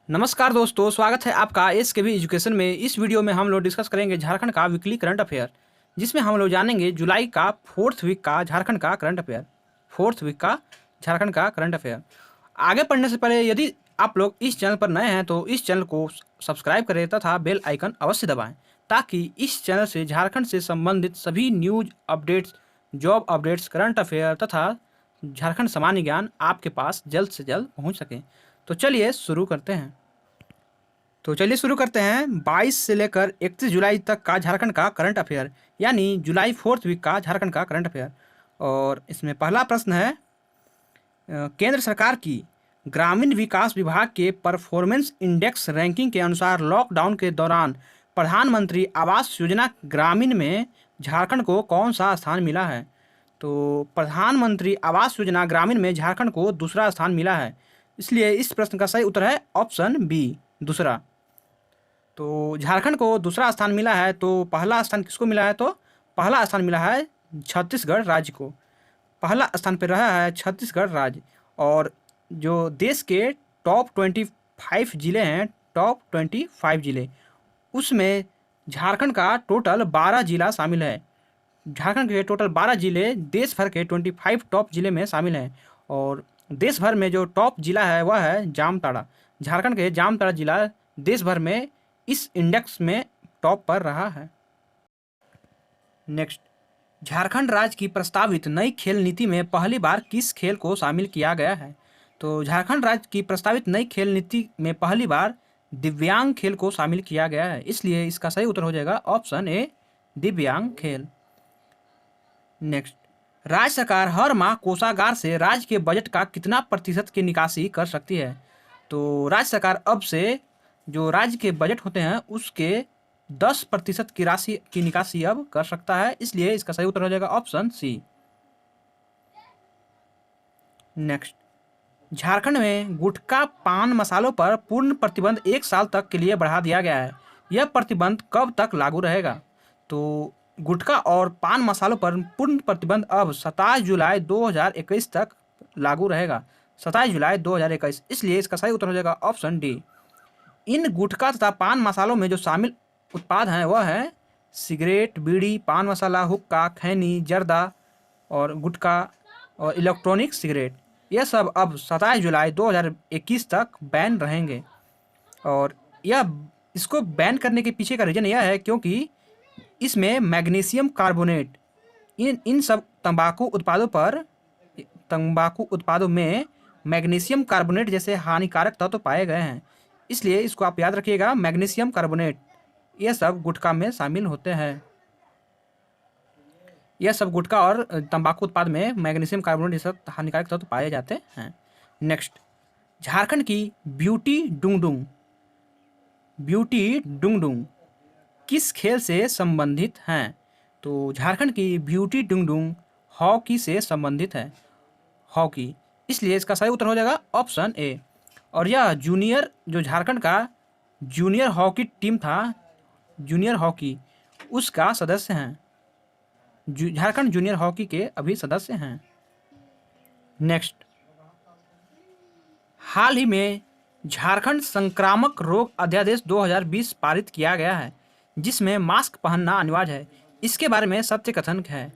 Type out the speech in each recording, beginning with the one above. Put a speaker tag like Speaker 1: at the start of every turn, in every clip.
Speaker 1: नमस्कार दोस्तों, स्वागत है आपका एसकेबी एजुकेशन में। इस वीडियो में हम लोग डिस्कस करेंगे झारखंड का वीकली करंट अफेयर, जिसमें हम लोग जानेंगे जुलाई का फोर्थ वीक का झारखंड का करंट अफेयर। फोर्थ वीक का झारखंड का करंट अफेयर। आगे पढ़ने से पहले यदि आप लोग इस चैनल पर नए हैं तो इस चैनल को सब्सक्राइब करें तथा बेल आइकन अवश्य दबाएं, ताकि इस चैनल से झारखंड से संबंधित सभी news updates, job updates, current affair तथा झारखंड सामान्य ज्ञान आपके पास जल्द से जल्द पहुंच सके। तो चलिए शुरू करते हैं। 22 से लेकर 31 जुलाई तक का झारखंड का करंट अफेयर, यानी जुलाई फोर्थ वीक का झारखंड का करंट अफेयर। और इसमें पहला प्रश्न है, केंद्र सरकार की ग्रामीण विकास विभाग के परफॉर्मेंस इंडेक्स रैंकिंग के अनुसार लॉकडाउन के दौरान प्रधानमंत्री आवास योजना ग्रामीण में झारखंड को कौन सा स्थान मिला है? तो प्रधानमंत्री आवास योजना ग्रामीण में झारखंड को दूसरा स्थान मिला है, इसलिए इस प्रश्न का सही उत्तर है ऑप्शन बी, दूसरा। तो झारखंड को दूसरा स्थान मिला है, तो पहला स्थान किसको मिला है? तो पहला स्थान मिला है छत्तीसगढ़ राज्य को। पहला स्थान पर रहा है छत्तीसगढ़ राज्य। और जो देश के टॉप 25 जिले हैं, टॉप 25 जिले, उसमें झारखंड का टोटल 12 जिला शामिल है। झारखंड के टोटल 12 जिले देश भर के 25 टॉप जिले में शामिल हैं। और देश भर में जो टॉप जिला है वह है जामताड़ा। झारखंड के जामताड़ा जिला देश भर में इस इंडेक्स में टॉप पर रहा है। नेक्स्ट, झारखंड राज्य की प्रस्तावित नई खेल नीति में पहली बार किस खेल को शामिल किया गया है? तो झारखंड राज्य की प्रस्तावित नई खेल नीति में पहली बार दिव्यांग खेल को शामिल किया गया है, इसलिए इसका सही उत्तर हो जाएगा ऑप्शन ए, दिव्यांग खेल। नेक्स्ट, राज्य सरकार हर माह कोषागार से राज्य के बजट का कितना प्रतिशत की निकासी कर सकती है? तो राज्य सरकार अब से जो राज्य के बजट होते हैं उसके 10% की राशि की निकासी अब कर सकता है, इसलिए इसका सही उत्तर हो जाएगा ऑप्शन सी। नेक्स्ट, झारखंड में गुटखा पान मसालों पर पूर्ण प्रतिबंध 1 साल तक के लिए बढ़ा दिया गया है। यह प्रतिबंध कब तक लागू रहेगा? तो गुटखा और पान मसालों पर पूर्ण प्रतिबंध अब 27 जुलाई 2021 तक लागू रहेगा। 27 जुलाई 2021, इसलिए इसका सही उत्तर हो जाएगा ऑप्शन डी। इन गुटखा तथा पान मसालों में जो शामिल उत्पाद हैं वह है सिगरेट, बीड़ी, पान मसाला, हुक्का, खैनी, जर्दा और गुटखा और इलेक्ट्रॉनिक सिगरेट। यह सब अब 27 जुलाई 2021 तक बैन रहेंगे। और इसको बैन करने के पीछे का रीज़न यह है क्योंकि इसमें मैग्नीशियम कार्बोनेट, इन सब तंबाकू उत्पादों में मैग्नीशियम कार्बोनेट जैसे हानिकारक तत्व पाए गए हैं, इसलिए इसको आप याद रखिएगा, मैग्नीशियम कार्बोनेट यह सब गुटखा में शामिल होते हैं। यह सब गुटखा और तंबाकू उत्पाद में मैग्नीशियम कार्बोनेट जैसे हानिकारक तत्व पाए जाते हैं। नेक्स्ट, झारखंड की ब्यूटी डुंगडुंग किस खेल से संबंधित हैं? तो झारखंड की ब्यूटी डुंगडुंग हॉकी से संबंधित है, हॉकी, इसलिए इसका सही उत्तर हो जाएगा ऑप्शन ए। और यह जो झारखंड का जूनियर हॉकी टीम था, जूनियर हॉकी, उसका सदस्य हैं। झारखंड जूनियर हॉकी के अभी सदस्य हैं। नेक्स्ट, हाल ही में झारखंड संक्रामक रोग अध्यादेश 2020 पारित किया गया है, जिसमें मास्क पहनना अनिवार्य है। इसके बारे में सत्य कथन है,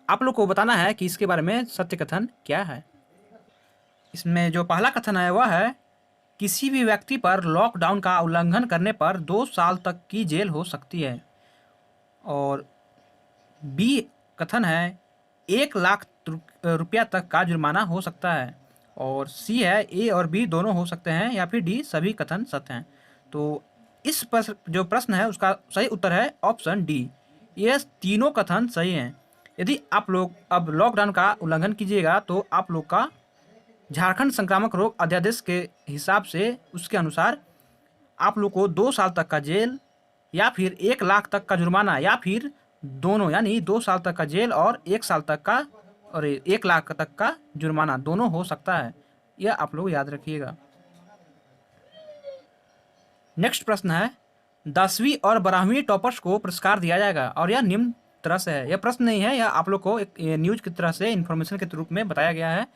Speaker 1: आप लोग को बताना है कि इसके बारे में सत्य कथन क्या है। इसमें जो पहला कथन है वह है, किसी भी व्यक्ति पर लॉकडाउन का उल्लंघन करने पर 2 साल तक की जेल हो सकती है। और बी कथन है, 1 लाख रुपया तक का जुर्माना हो सकता है। और सी है, ए और बी दोनों हो सकते हैं, या फिर डी सभी कथन सत्य हैं। तो इस पर जो प्रश्न है उसका सही उत्तर है ऑप्शन डी, ये तीनों कथन सही हैं। यदि आप लोग अब लॉकडाउन का उल्लंघन कीजिएगा तो आप लोग का झारखंड संक्रामक रोग अध्यादेश के हिसाब से, उसके अनुसार आप लोग को 2 साल तक का जेल या फिर 1 लाख तक का जुर्माना, या फिर दोनों, यानी 2 साल तक का जेल और 1 साल तक का और 1 लाख तक का जुर्माना दोनों हो सकता है। यह आप लोग याद रखिएगा। नेक्स्ट प्रश्न है, 10वीं और 12वीं टॉपर्स को पुरस्कार दिया जाएगा, और यह निम्न तरह से है। यह प्रश्न नहीं है, यह आप लोग को एक न्यूज की तरह से इन्फॉर्मेशन के रूप में बताया गया है।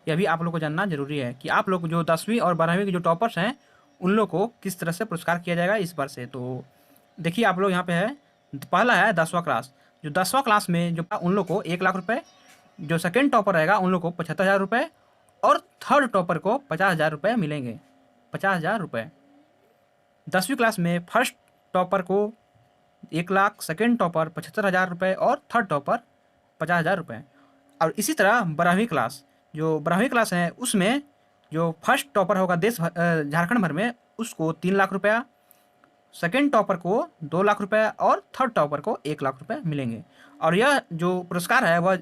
Speaker 1: यह भी आप लोग को जानना जरूरी है कि आप लोग जो 10वीं और 12वीं के जो टॉपर्स हैं उन लोग को किस तरह से पुरस्कार किया जाएगा इस बार से। तो देखिए आप लोग यहाँ पे है, पहला है 10वां क्लास। जो 10वां क्लास में जो उन लोग को 1 लाख रुपये, जो सेकेंड टॉपर रहेगा उन लोग को 75,000 रुपये, और थर्ड टॉपर को 50,000 रुपये मिलेंगे, 50,000 रुपये। 10वीं क्लास में फर्स्ट टॉपर को 1 लाख, सेकेंड टॉपर 75,000 रुपये और थर्ड टॉपर 50,000 रुपये। और इसी तरह 12वीं क्लास, जो 12वीं क्लास है उसमें जो फर्स्ट टॉपर होगा झारखंड भर में उसको 3 लाख रुपया, सेकेंड टॉपर को 2 लाख रुपये और थर्ड टॉपर को 1 लाख रुपये मिलेंगे। और यह जो पुरस्कार है वह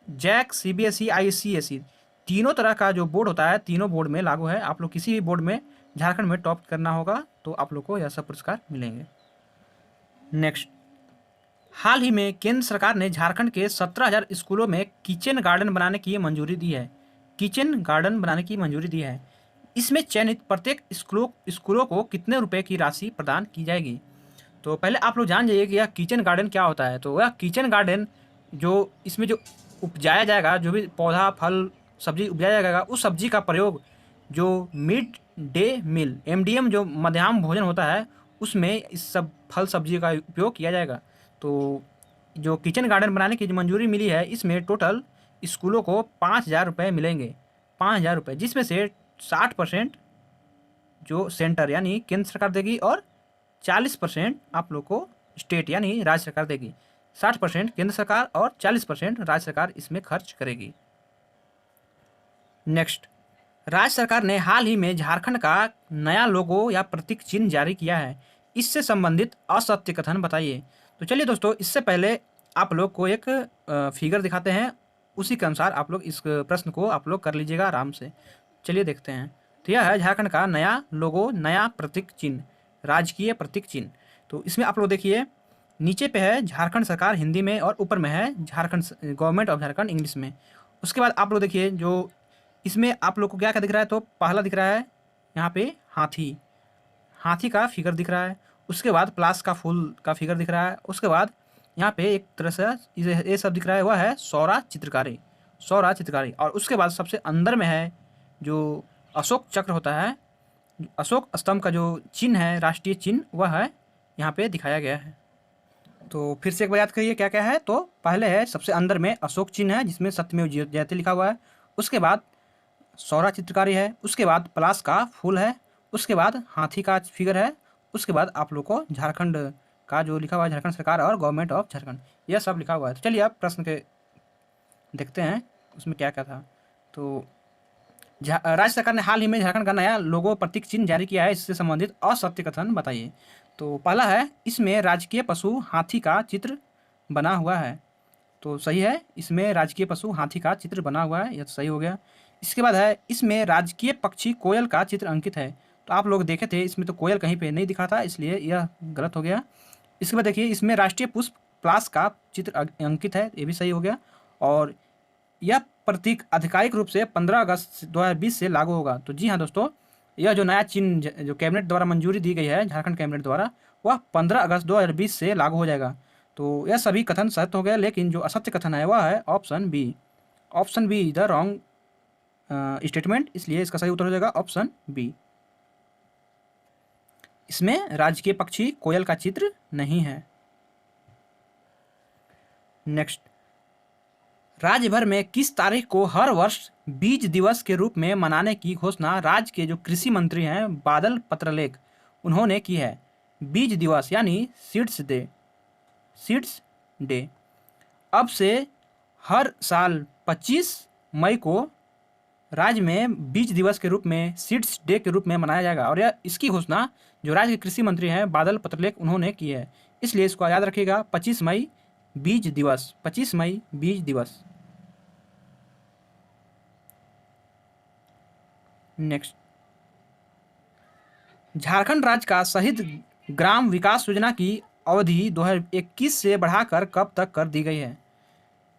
Speaker 1: जैक, CBSE, ICSE तीनों तरह का जो बोर्ड होता है, तीनों बोर्ड में लागू है। आप लोग किसी भी बोर्ड में झारखंड में टॉप करना होगा तो आप लोग को यह सब पुरस्कार मिलेंगे। नेक्स्ट, हाल ही में केंद्र सरकार ने झारखंड के 17,000 स्कूलों में किचन गार्डन बनाने की मंजूरी दी है। किचन गार्डन बनाने की मंजूरी दी है। इसमें चयनित प्रत्येक स्कूलों को कितने रुपए की राशि प्रदान की जाएगी। तो पहले आप लोग जान जाइए कि यह किचन गार्डन क्या होता है। तो यह किचन गार्डन जो इसमें जो उपजाया जाएगा, जो भी पौधा फल सब्जी उपजाया जाएगा, उस सब्जी का प्रयोग जो मिड डे मील MDM जो मध्याह्न भोजन होता है उसमें इस सब फल सब्जी का उपयोग किया जाएगा। तो जो किचन गार्डन बनाने की जो मंजूरी मिली है इसमें टोटल स्कूलों को 5,000 रुपये मिलेंगे, 5,000 रुपये, जिसमें से 60% जो सेंटर यानी केंद्र सरकार देगी और 40% आप लोग को स्टेट यानी राज्य सरकार देगी। 60% केंद्र सरकार और 40% राज्य सरकार इसमें खर्च करेगी। नेक्स्ट, राज्य सरकार ने हाल ही में झारखंड का नया लोगो या प्रतीक चिन्ह जारी किया है। इससे संबंधित असत्य कथन बताइए। तो चलिए दोस्तों, इससे पहले आप लोग को एक फिगर दिखाते हैं, उसी के अनुसार आप लोग इस प्रश्न को आप लोग कर लीजिएगा आराम से। चलिए देखते हैं। तो यह है झारखंड का नया लोगो, नया प्रतीक चिन्ह, राजकीय प्रतीक चिन्ह। तो इसमें आप लोग देखिए, नीचे पे है झारखंड सरकार हिंदी में और ऊपर में है Jharkhand government of Jharkhand English में। उसके बाद आप लोग देखिए जो इसमें आप लोग को क्या क्या दिख रहा है। तो पहला दिख रहा है यहाँ पे हाथी, हाथी का फिगर दिख रहा है। उसके बाद प्लास का फूल का फिगर दिख रहा है। उसके बाद यहाँ पे एक तरह से ये सब दिख रहा है, वह है सौरा चित्रकारी, सौरा चित्रकारी। और उसके बाद सबसे अंदर में है जो अशोक चक्र होता है, अशोक स्तंभ का जो चिन्ह है, राष्ट्रीय चिन्ह, वह है यहाँ पे दिखाया गया है। तो फिर से एक बार याद करिए क्या क्या है। तो पहले है सबसे अंदर में अशोक चिन्ह है जिसमें सत्यमेव जयते लिखा हुआ है। उसके बाद सौरा चित्रकारी है। उसके बाद प्लास का फूल है। उसके बाद हाथी का फिगर है। उसके बाद आप लोग को झारखंड का जो लिखा हुआ है, झारखंड सरकार और गवर्नमेंट ऑफ झारखंड, यह सब लिखा हुआ है। तो चलिए आप प्रश्न के देखते हैं उसमें क्या क्या था। तो राज्य सरकार ने हाल ही में झारखंड का नया लोगो प्रतीक चिन्ह जारी किया है, इससे संबंधित असत्य कथन बताइए। तो पहला है इसमें राजकीय पशु हाथी का चित्र बना हुआ है। तो सही है, इसमें राजकीय पशु हाथी का चित्र बना हुआ है, यह तो सही हो गया। इसके बाद है इसमें राजकीय पक्षी कोयल का चित्र अंकित है। तो आप लोग देखे थे इसमें तो कोयल कहीं पे नहीं दिखा था, इसलिए यह गलत हो गया। इसके बाद देखिए इसमें राष्ट्रीय पुष्प प्लास का चित्र अंकित है, ये भी सही हो गया। और यह प्रतीक आधिकारिक रूप से 15 अगस्त 2020 से लागू होगा। तो जी हाँ दोस्तों, यह जो नया चिन्ह जो कैबिनेट द्वारा मंजूरी दी गई है, झारखंड कैबिनेट द्वारा, वह 15 अगस्त 2020 से लागू हो जाएगा। तो यह सभी कथन सत्य हो गया, लेकिन जो असत्य कथन है वह है option B. Option B is the wrong statement, इसलिए इसका सही उत्तर हो जाएगा ऑप्शन बी। इसमें राजकीय पक्षी कोयल का चित्र नहीं है। नेक्स्ट, राज्य भर में किस तारीख को हर वर्ष बीज दिवस के रूप में मनाने की घोषणा राज्य के जो कृषि मंत्री हैं बादल पत्रलेख, उन्होंने की है। बीज दिवस यानी सीड्स डे, सीड्स डे अब से हर साल 25 मई को राज्य में बीज दिवस के रूप में, सीड्स डे के रूप में मनाया जाएगा। और यह इसकी घोषणा जो राज्य के कृषि मंत्री हैं बादल पत्रलेख, उन्होंने की है। इसलिए इसको याद रखिएगा, 25 मई बीज दिवस, 25 मई बीज दिवस। नेक्स्ट, झारखंड राज्य का शहीद ग्राम विकास योजना की अवधि 2021 से बढ़ाकर कब तक कर दी गई है।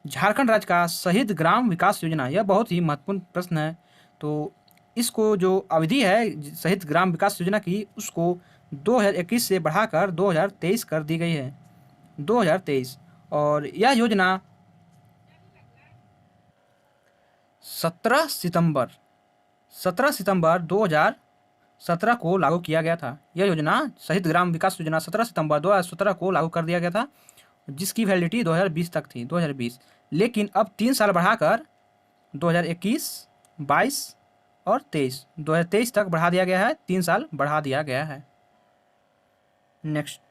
Speaker 1: झारखंड राज्य का शहीद ग्राम विकास योजना, यह बहुत ही महत्वपूर्ण प्रश्न है। तो इसको जो अवधि है शहीद ग्राम विकास योजना की, उसको 2021 से बढ़ाकर 2023 कर दी गई है, 2023। और यह योजना 17 सितंबर 2023 2017 को लागू किया गया था। यह योजना शहीद ग्राम विकास योजना 17 सितंबर 2017 को लागू कर दिया गया था, जिसकी वैलिडिटी 2020 तक थी, 2020। लेकिन अब 3 साल बढ़ाकर 2021, 22 और 23, 2023 तक बढ़ा दिया गया है, 3 साल बढ़ा दिया गया है। नेक्स्ट,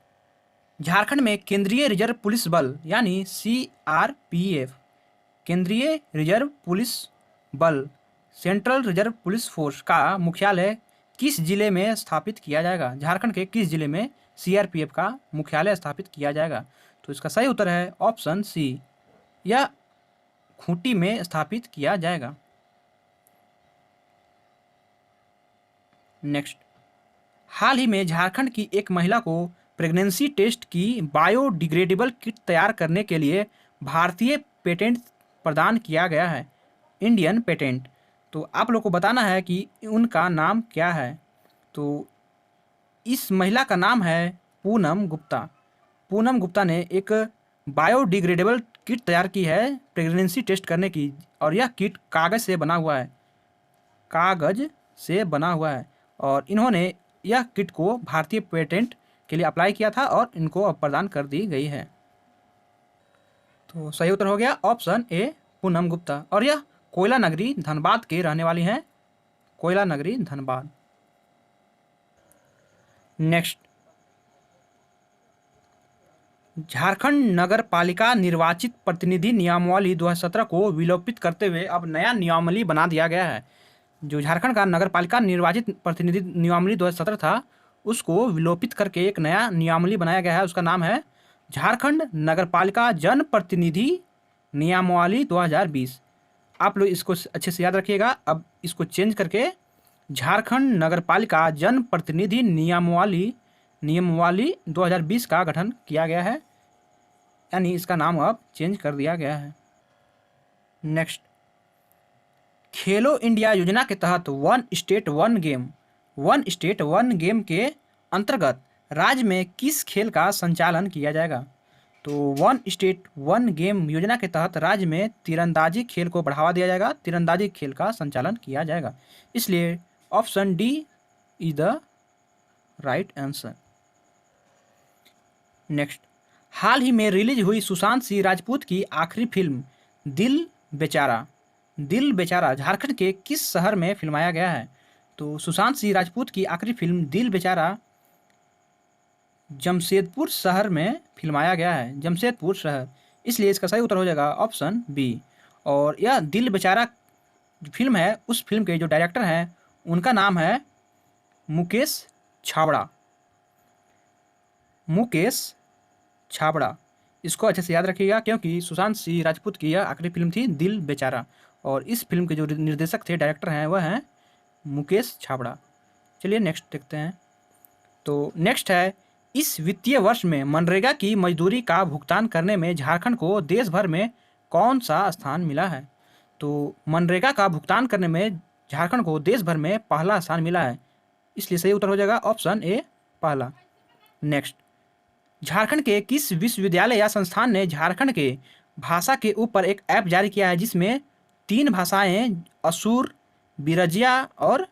Speaker 1: झारखंड में केंद्रीय रिजर्व पुलिस बल यानी CRPF, केंद्रीय रिजर्व पुलिस बल, सेंट्रल रिजर्व पुलिस फोर्स का मुख्यालय किस जिले में स्थापित किया जाएगा? झारखंड के किस जिले में CRPF का मुख्यालय स्थापित किया जाएगा? तो इसका सही उत्तर है ऑप्शन सी, यह खूंटी में स्थापित किया जाएगा। नेक्स्ट, हाल ही में झारखंड की एक महिला को प्रेगनेंसी टेस्ट की बायोडिग्रेडेबल किट तैयार करने के लिए भारतीय पेटेंट प्रदान किया गया है, इंडियन पेटेंट। तो आप लोग को बताना है कि उनका नाम क्या है। तो इस महिला का नाम है पूनम गुप्ता। पूनम गुप्ता ने एक बायोडिग्रेडेबल किट तैयार की है प्रेगनेंसी टेस्ट करने की, और यह किट कागज़ से बना हुआ है, कागज़ से बना हुआ है। और इन्होंने यह किट को भारतीय पेटेंट के लिए अप्लाई किया था और इनको अब प्रदान कर दी गई है। तो सही उत्तर हो गया ऑप्शन ए, पूनम गुप्ता। और यह कोयला नगरी धनबाद के रहने वाली हैं, कोयला नगरी धनबाद। नेक्स्ट, झारखंड नगर पालिका निर्वाचित प्रतिनिधि नियमावली 2017 को विलोपित करते हुए अब नया नियमावली बना दिया गया है। जो झारखंड का नगर पालिका निर्वाचित प्रतिनिधि नियमावली 2017 था, उसको विलोपित करके एक नया नियमावली बनाया गया है। उसका नाम है झारखंड नगर पालिका जन प्रतिनिधि नियमावली 2020। आप लोग इसको अच्छे से याद रखिएगा। अब इसको चेंज करके झारखंड नगर पालिका जन प्रतिनिधि नियमावली 2020 का गठन किया गया है, यानी इसका नाम अब चेंज कर दिया गया है। नेक्स्ट, खेलो इंडिया योजना के तहत वन स्टेट वन गेम के अंतर्गत राज्य में किस खेल का संचालन किया जाएगा? तो वन स्टेट वन गेम योजना के तहत राज्य में तीरंदाजी खेल को बढ़ावा दिया जाएगा, तीरंदाजी खेल का संचालन किया जाएगा। इसलिए option D is the right answer. Next, हाल ही में रिलीज हुई सुशांत सिंह राजपूत की आखिरी फिल्म दिल बेचारा झारखंड के किस शहर में फिल्माया गया है? तो सुशांत सिंह राजपूत की आखिरी फिल्म दिल बेचारा जमशेदपुर शहर में फिल्माया गया है, जमशेदपुर शहर। इसलिए इसका सही उत्तर हो जाएगा ऑप्शन बी। और यह दिल बेचारा फिल्म है, उस फिल्म के जो डायरेक्टर हैं उनका नाम है मुकेश छाबड़ा। इसको अच्छे से याद रखिएगा, क्योंकि सुशांत सिंह राजपूत की यह आखिरी फिल्म थी दिल बेचारा, और इस फिल्म के जो निर्देशक थे, डायरेक्टर हैं, वह हैं मुकेश छाबड़ा। चलिए नेक्स्ट देखते हैं। तो नेक्स्ट है, इस वित्तीय वर्ष में मनरेगा की मजदूरी का भुगतान करने में झारखंड को देश भर में कौन सा स्थान मिला है? तो मनरेगा का भुगतान करने में झारखंड को देश भर में पहला स्थान मिला है, इसलिए सही उत्तर हो जाएगा ऑप्शन ए, पहला। नेक्स्ट, झारखंड के किस विश्वविद्यालय या संस्थान ने झारखंड के भाषा के ऊपर एक ऐप जारी किया है, जिसमें 3 भाषाएं असुर, बिरजिया और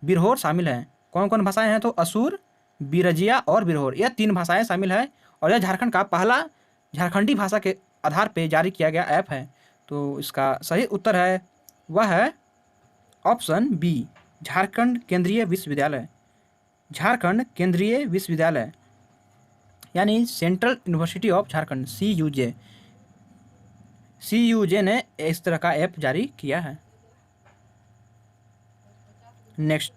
Speaker 1: बिरहोर शामिल हैं? कौन कौन भाषाएं हैं? तो असुर, बिरजिया और बिरहोर, यह 3 भाषाएं शामिल है, और यह झारखंड का पहला झारखंडी भाषा के आधार पर जारी किया गया ऐप है। तो इसका सही उत्तर है वह है ऑप्शन बी, झारखंड केंद्रीय विश्वविद्यालय। झारखंड केंद्रीय विश्वविद्यालय यानी central university of Jharkhand, CUJ ने इस तरह का ऐप जारी किया है। नेक्स्ट,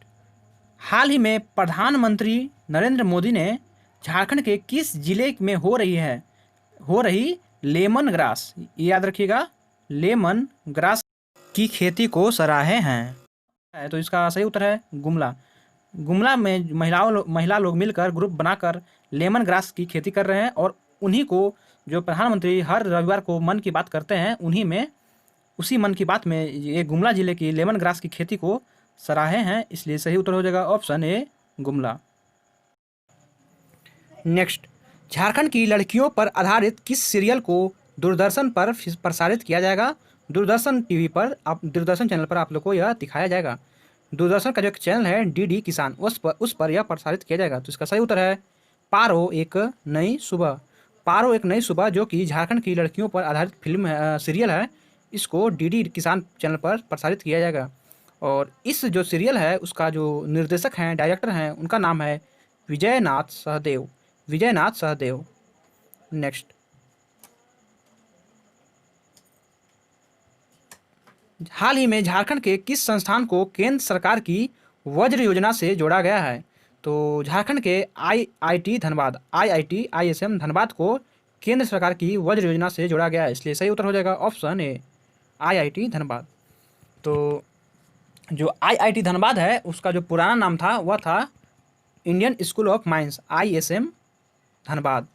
Speaker 1: हाल ही में प्रधानमंत्री नरेंद्र मोदी ने झारखंड के किस जिले में हो रही लेमन ग्रास, याद रखिएगा, लेमन ग्रास की खेती को सराहे हैं? तो इसका सही उत्तर है गुमला में महिला लोग मिलकर ग्रुप बनाकर लेमन ग्रास की खेती कर रहे हैं, और उन्हीं को जो प्रधानमंत्री हर रविवार को मन की बात करते हैं, उसी मन की बात में ये गुमला जिले की लेमन ग्रास की खेती को सराहे हैं, इसलिए सही उत्तर हो जाएगा option A, Gumla. Next, Jharkhand की लड़कियों पर आधारित किस सीरियल को दूरदर्शन पर प्रसारित किया जाएगा? दूरदर्शन टीवी पर, दूरदर्शन चैनल पर आप लोग को यह दिखाया जाएगा। दूरदर्शन का जो एक चैनल है डीडी किसान, उस पर यह प्रसारित किया जाएगा। तो इसका सही उत्तर है पारो एक नई सुबह। पारो एक नई सुबह जो कि झारखंड की लड़कियों पर आधारित सीरियल है, इसको डीडी किसान चैनल पर प्रसारित किया जाएगा। और इस जो सीरियल है उसका जो निर्देशक हैं, डायरेक्टर हैं, उनका नाम है विजयनाथ सहदेव। विजयनाथ सहदेव। नेक्स्ट, हाल ही में झारखंड के किस संस्थान को केंद्र सरकार की वज्र योजना से जोड़ा गया है? तो झारखंड के आईआईटी धनबाद, आईआईएसएम धनबाद को केंद्र सरकार की वज्र योजना से जोड़ा गया है, इसलिए सही उत्तर हो जाएगा ऑप्शन ए, आईआईटी धनबाद। तो जो आईआईटी धनबाद है उसका जो पुराना नाम था वह था Indian school of mines, ISM Dhanbad,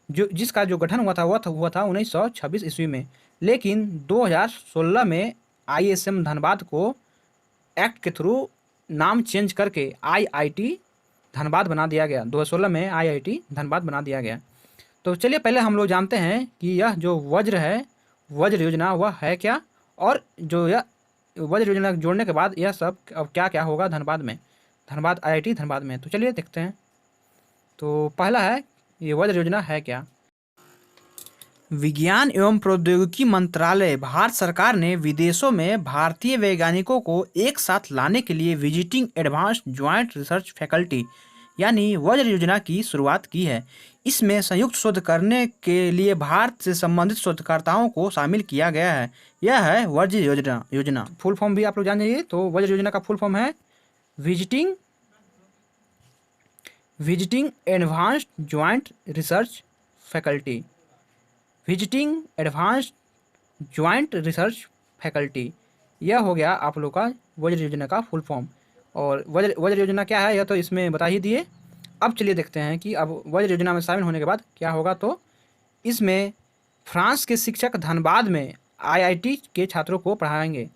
Speaker 1: जिसका जो गठन हुआ था वह हुआ था 1926 ईस्वी में। लेकिन 2016 में आईएसएम धनबाद को एक्ट के थ्रू नाम चेंज करके आईआईटी धनबाद बना दिया गया। 2016 में आईआईटी धनबाद बना दिया गया। तो चलिए पहले हम लोग जानते हैं कि यह जो वज्र है, वज्र योजना वह है क्या, और जो यह वज्र योजना जोड़ने के बाद यह सब अब क्या क्या होगा धनबाद में, धनबाद आईआईटी धनबाद में। तो चलिए देखते हैं। तो पहला है ये वज्र योजना है क्या। विज्ञान एवं प्रौद्योगिकी मंत्रालय भारत सरकार ने विदेशों में भारतीय वैज्ञानिकों को एक साथ लाने के लिए visiting advanced joint research faculty यानी वज्र योजना की शुरुआत की है। इसमें संयुक्त शोध करने के लिए भारत से संबंधित शोधकर्ताओं को शामिल किया गया है। यह है वज्र योजना। फुल फॉर्म भी आप लोग जान जाइए। तो वज्र योजना का फुल फॉर्म है visiting advanced joint research faculty. Visiting advanced joint research faculty, यह हो गया आप लोग का वज्र योजना का फुल फॉर्म। और वज्र योजना क्या है यह तो इसमें बता ही दिए। अब चलिए देखते हैं कि अब वज्र योजना में शामिल होने के बाद क्या होगा। तो इसमें फ्रांस के शिक्षक धनबाद में आईआईटी के छात्रों को पढ़ाएंगे।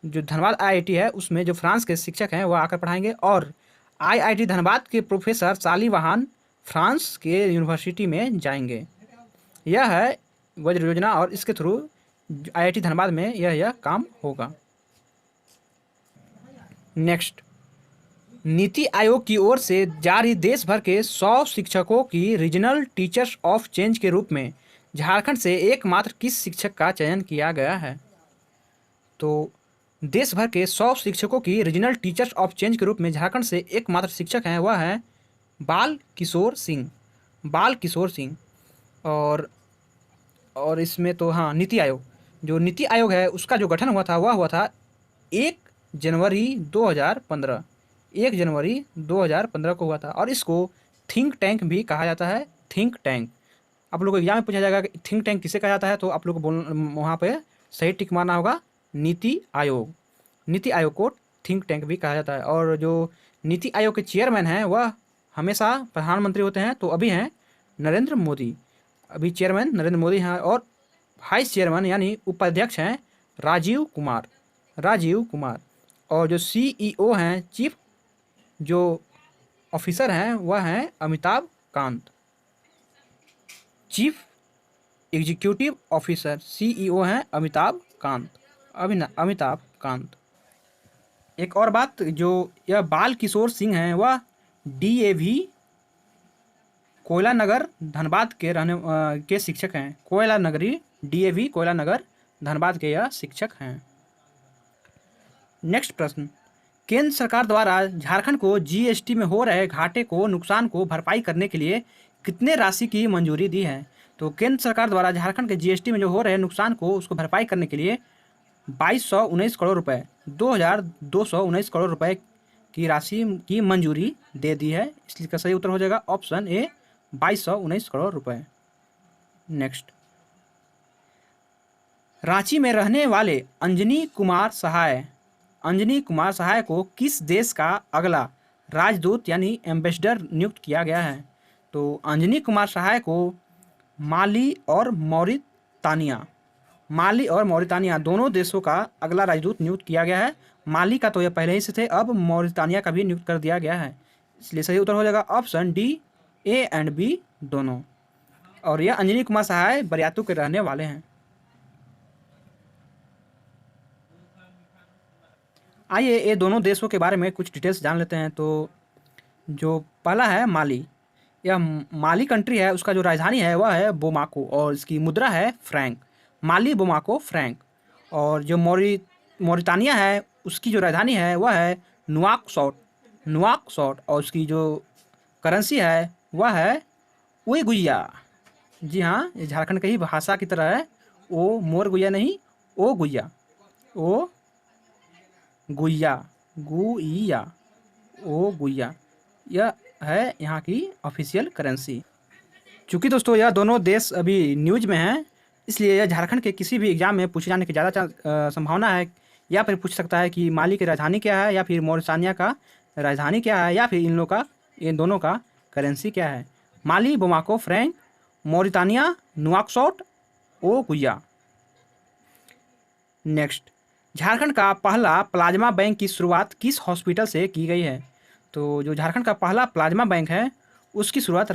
Speaker 1: जो धनबाद आईआईटी है उसमें जो फ्रांस के शिक्षक हैं वह आकर पढ़ाएंगे, और आईआईटी धनबाद के प्रोफेसर सालीवाहन फ्रांस के यूनिवर्सिटी में जाएंगे। यह है वज्र योजना, और इसके थ्रू आईआईटी धनबाद में यह काम होगा। नेक्स्ट, नीति आयोग की ओर से जारी देश भर के 100 शिक्षकों की रीजनल टीचर्स ऑफ चेंज के रूप में झारखंड से एकमात्र किस शिक्षक का चयन किया गया है? तो देश भर के 100 शिक्षकों की रीजनल टीचर्स ऑफ चेंज के रूप में झारखंड से एकमात्र शिक्षक हैं वह है बाल किशोर सिंह। और इसमें तो हाँ, नीति आयोग, जो नीति आयोग है उसका जो गठन हुआ था वह हुआ था 1 जनवरी 2015, 1 जनवरी 2015 को हुआ था। और इसको थिंक टैंक भी कहा जाता है, थिंक टैंक। आप लोगों को एग्जाम में पूछा जाएगा कि थिंक टैंक किसे कहा जाता है, तो आप लोग को वहाँ पे सही टिक मारना होगा नीति आयोग। नीति आयोग को थिंक टैंक भी कहा जाता है। और जो नीति आयोग के चेयरमैन हैं वह हमेशा प्रधानमंत्री होते हैं, तो अभी हैं नरेंद्र मोदी। अभी चेयरमैन नरेंद्र मोदी हैं, और वाइस चेयरमैन यानी उपाध्यक्ष हैं राजीव कुमार। और जो सीईओ हैं, चीफ जो ऑफिसर हैं वह हैं Amitabh Kant. Chief executive officer CEO हैं अमिताभ कांत। एक और बात, जो यह बाल किशोर सिंह हैं वह डीएवी कोयला नगर धनबाद के शिक्षक हैं। डीएवी कोयला नगर धनबाद के यह शिक्षक हैं। नेक्स्ट प्रश्न, केंद्र सरकार द्वारा झारखंड को जीएसटी में हो रहे घाटे को नुकसान को भरपाई करने के लिए कितने राशि की मंजूरी दी है? तो केंद्र सरकार द्वारा झारखंड के जीएसटी में जो हो रहे नुकसान को उसको भरपाई करने के लिए 2219 करोड़ रुपए, 2219 करोड़ रुपए की राशि की मंजूरी दे दी है। इसलिए इसका सही उत्तर हो जाएगा ऑप्शन ए, 2219 करोड़ रुपए। नेक्स्ट, रांची में रहने वाले अंजनी कुमार सहाय को किस देश का अगला राजदूत यानी एम्बेसडर नियुक्त किया गया है? तो अंजनी कुमार सहाय को माली और मौरितानिया दोनों देशों का अगला राजदूत नियुक्त किया गया है। माली का तो यह पहले ही से थे, अब मौरितानिया का भी नियुक्त कर दिया गया है। इसलिए सही उत्तर हो जाएगा option D, A and B दोनों। और यह अंजनी कुमार सहाय बरियातू के रहने वाले हैं। आइए ये दोनों देशों के बारे में कुछ डिटेल्स जान लेते हैं। तो जो पहला है माली, यह माली कंट्री है, उसका जो राजधानी है वह है बोमाको और इसकी मुद्रा है फ्रैंक। माली, बोमाको, फ्रैंक। और जो मोरितानिया है उसकी जो राजधानी है वह है नुआकसॉट और उसकी जो करेंसी है वह है उइगुइया। जी हाँ, ये झारखंड की ही भाषा की तरह है। ओ मोर गुइया नहीं, ओ गुइया, ओ गुइया, गुइया, ओ गुइया, यह है यहाँ की ऑफिशियल करेंसी। चूँकि दोस्तों यह दोनों देश अभी न्यूज में हैं, इसलिए यह झारखंड के किसी भी एग्जाम में पूछे जाने की ज़्यादा संभावना है। या फिर पूछ सकता है कि माली की राजधानी क्या है, या फिर मॉरिटानिया का राजधानी क्या है, या फिर इन दोनों का करेंसी क्या है। माली, बोमाको, फ्रैंक, मॉरिटानिया, नुआकसॉट, ओ गुइया। नेक्स्ट, झारखंड का पहला प्लाज्मा बैंक की शुरुआत किस हॉस्पिटल से की गई है? तो जो झारखंड का पहला प्लाज्मा बैंक है उसकी शुरुआत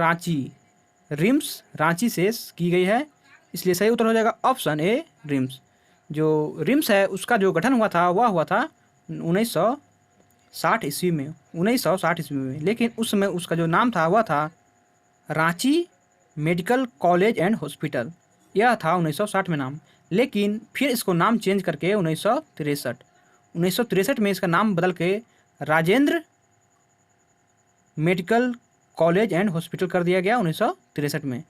Speaker 1: रिम्स रांची से की गई है। इसलिए सही उत्तर हो जाएगा ऑप्शन ए, रिम्स। जो रिम्स है उसका जो गठन हुआ था वह हुआ था 1960 ईस्वी में, 1960 ईस्वी में। लेकिन उस समय उसका जो नाम था वह था Ranchi medical college and hospital, यह था 1960 में नाम। लेकिन फिर इसको नाम चेंज करके 1963 में इसका नाम बदल के Rajendra medical college and hospital कर दिया गया 1963 में।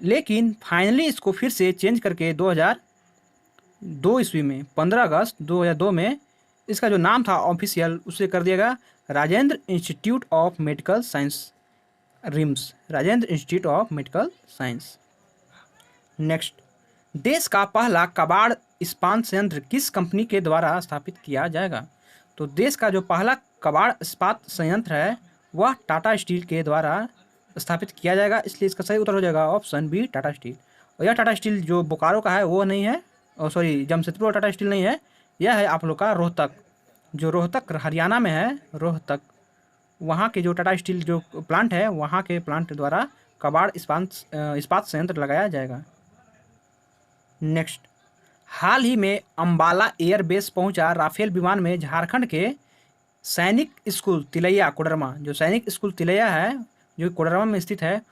Speaker 1: लेकिन फाइनली इसको फिर से चेंज करके 2002 ईस्वी में 15 अगस्त 2002 में इसका जो नाम था ऑफिशियल उसे कर दिया गया Rajendra institute of medical science, RIMS, Rajendra institute of medical science. Next, देश का पहला कबाड़ इस्पात संयंत्र किस कंपनी के द्वारा स्थापित किया जाएगा? तो देश का जो पहला कबाड़ इस्पात संयंत्र है वह टाटा स्टील के द्वारा स्थापित किया जाएगा। इसलिए इसका सही उत्तर हो जाएगा ऑप्शन बी, टाटा स्टील। और यह टाटा स्टील जो बोकारो का है वो नहीं है, और सॉरी जमशेदपुर टाटा स्टील नहीं है, यह है आप लोग का रोहतक, जो रोहतक हरियाणा में है, रोहतक। वहाँ के जो टाटा स्टील जो प्लांट है वहाँ के प्लांट द्वारा कबाड़ इस्पात संयंत्र लगाया जाएगा। नेक्स्ट, हाल ही में अंबाला एयरबेस पहुंचा राफेल विमान में झारखंड के सैनिक स्कूल तिलैया कोडरमा, जो सैनिक स्कूल तिलैया है जो कोडरमा में स्थित है,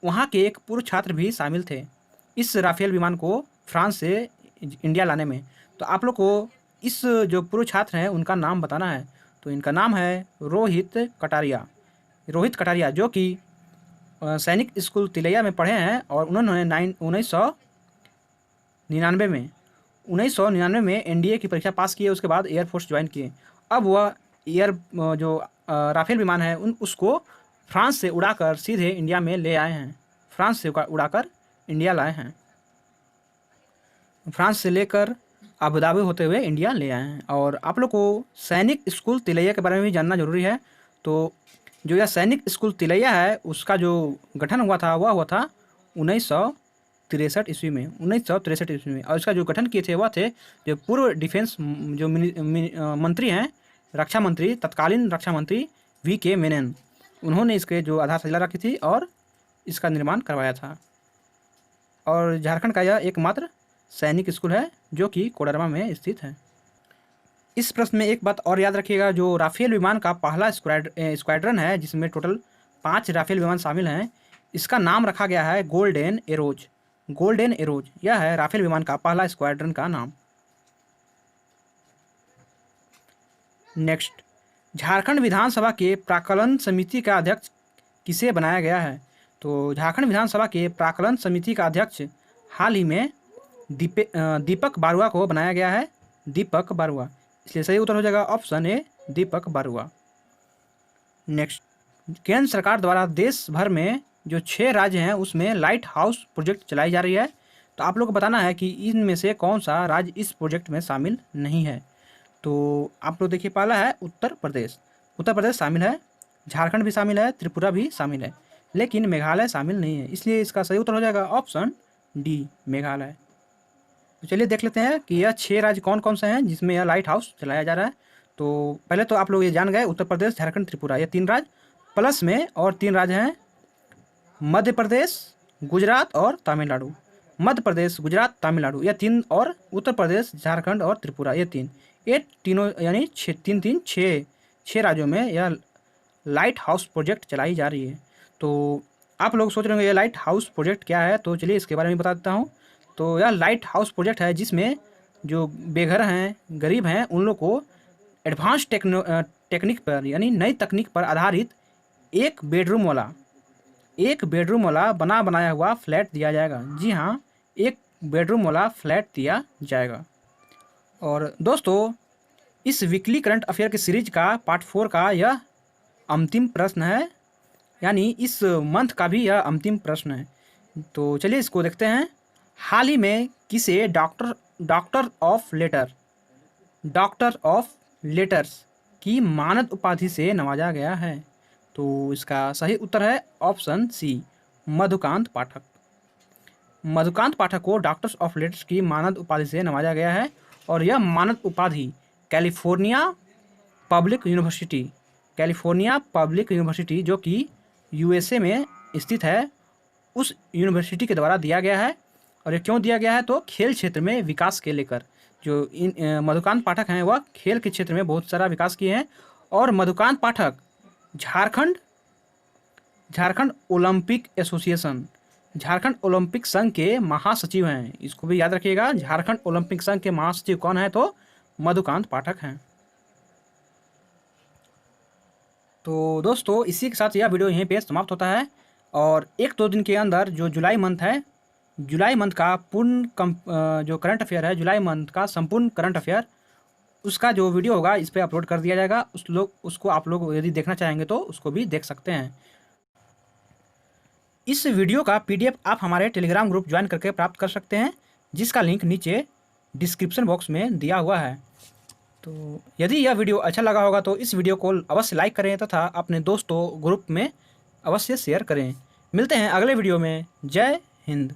Speaker 1: वहाँ के एक पूर्व छात्र भी शामिल थे इस राफेल विमान को फ्रांस से इंडिया लाने में। तो आप लोग को इस जो पूर्व छात्र हैं उनका नाम बताना है। तो इनका नाम है रोहित कटारिया, जो कि सैनिक स्कूल तिलैया में पढ़े हैं और उन्होंने 1999 में एनडीए की परीक्षा पास की है, उसके बाद एयरफोर्स ज्वाइन किए। अब वह जो राफेल विमान है उसको फ्रांस से उड़ाकर सीधे इंडिया में ले आए हैं, फ्रांस से उड़ाकर इंडिया लाए हैं, फ्रांस से लेकर अबू धाबी होते हुए इंडिया ले आए हैं। और आप लोग को सैनिक स्कूल तिलैया के बारे में भी जानना जरूरी है। तो जो यह सैनिक स्कूल तिलैया है उसका जो गठन हुआ था वह हुआ था 1963 ईस्वी में, 1963 ईस्वी में। और इसका जो गठन किए थे वह थे जो पूर्व डिफेंस जो मंत्री हैं, रक्षा मंत्री, तत्कालीन रक्षा मंत्री वी.के. मेनन, उन्होंने इसके जो आधारशिला रखी थी और इसका निर्माण करवाया था। और झारखंड का यह एकमात्र सैनिक स्कूल है जो कि कोडरमा में स्थित है। इस प्रश्न में एक बात और याद रखिएगा, जो राफेल विमान का पहला स्क्वाड्रन है जिसमें टोटल 5 राफेल विमान शामिल हैं, इसका नाम रखा गया है गोल्डन एरोज, गोल्डन एरोज। यह है राफेल विमान का पहला स्क्वाड्रन का नाम। नेक्स्ट, झारखंड विधानसभा के प्राक्कलन समिति का अध्यक्ष किसे बनाया गया है? तो झारखंड विधानसभा के प्राक्कलन समिति का अध्यक्ष हाल ही में दीपक बारुआ को बनाया गया है, दीपक बारुआ। इसलिए सही उत्तर हो जाएगा option A, Deepak Barua. Next, केंद्र सरकार द्वारा देश भर में जो 6 राज्य हैं उसमें लाइट हाउस प्रोजेक्ट चलाई जा रही है। तो आप लोग को बताना है कि इनमें से कौन सा राज्य इस प्रोजेक्ट में शामिल नहीं है। तो आप लोग देखिए, पहला है उत्तर प्रदेश, उत्तर प्रदेश शामिल है, झारखंड भी शामिल है, त्रिपुरा भी शामिल है, लेकिन मेघालय शामिल नहीं है। इसलिए इसका सही उत्तर हो जाएगा ऑप्शन डी, मेघालय। तो चलिए देख लेते हैं कि यह 6 राज्य कौन कौन से हैं जिसमें यह लाइट हाउस चलाया जा रहा है। तो पहले तो आप लोग ये जान गए, उत्तर प्रदेश, झारखंड, त्रिपुरा, ये 3 राज्य, प्लस में और 3 राज्य हैं मध्य प्रदेश, गुजरात और तमिलनाडु। मध्य प्रदेश, गुजरात, तमिलनाडु, ये 3, और उत्तर प्रदेश, झारखंड और त्रिपुरा, ये 3। ये तीनों यानी छः राज्यों में यह लाइट हाउस प्रोजेक्ट चलाई जा रही है। तो आप लोग सोच रहे होंगे ये लाइट हाउस प्रोजेक्ट क्या है, तो चलिए इसके बारे में बता देता हूँ। तो यह लाइट हाउस प्रोजेक्ट है जिसमें जो बेघर हैं, गरीब हैं, उन लोग को एडवांस टेक्निक पर यानी नई तकनीक पर आधारित एक बेडरूम वाला बना बनाया हुआ फ्लैट दिया जाएगा। जी हाँ, एक बेडरूम वाला फ्लैट दिया जाएगा। और दोस्तों, इस वीकली करंट अफेयर की सीरीज का पार्ट 4 का यह अंतिम प्रश्न है, यानी इस मंथ का भी यह अंतिम प्रश्न है। तो चलिए इसको देखते हैं। हाल ही में किसे डॉक्टर ऑफ लेटर्स की मानद उपाधि से नवाजा गया है? तो इसका सही उत्तर है ऑप्शन सी, मधुकांत पाठक। मधुकांत पाठक को डॉक्टर्स ऑफ लेटर्स की मानद उपाधि से नवाजा गया है। और यह मानद उपाधि कैलिफोर्निया पब्लिक यूनिवर्सिटी जो कि यूएसए में स्थित है, उस यूनिवर्सिटी के द्वारा दिया गया है। और ये क्यों दिया गया है? तो खेल क्षेत्र में विकास के लेकर जो मधुकांत पाठक हैं वह खेल के क्षेत्र में बहुत सारा विकास किए हैं। और मधुकांत पाठक झारखंड ओलंपिक संघ के महासचिव हैं। इसको भी याद रखिएगा, झारखंड ओलंपिक संघ के महासचिव कौन है? तो मधुकांत पाठक हैं। तो दोस्तों, इसी के साथ यह वीडियो यहीं पे समाप्त होता है। और 1-2 दिन के अंदर जो जुलाई मंथ का जो करंट अफेयर है, जुलाई मंथ का संपूर्ण करंट अफेयर, उसका जो वीडियो होगा इस पर अपलोड कर दिया जाएगा। उसको आप लोग यदि देखना चाहेंगे तो उसको भी देख सकते हैं। इस वीडियो का PDF आप हमारे टेलीग्राम ग्रुप ज्वाइन करके प्राप्त कर सकते हैं, जिसका लिंक नीचे डिस्क्रिप्शन बॉक्स में दिया हुआ है। तो यदि यह वीडियो अच्छा लगा होगा तो इस वीडियो को अवश्य लाइक करें तथा अपने दोस्तों ग्रुप में अवश्य शेयर करें। मिलते हैं अगले वीडियो में। जय हिंद।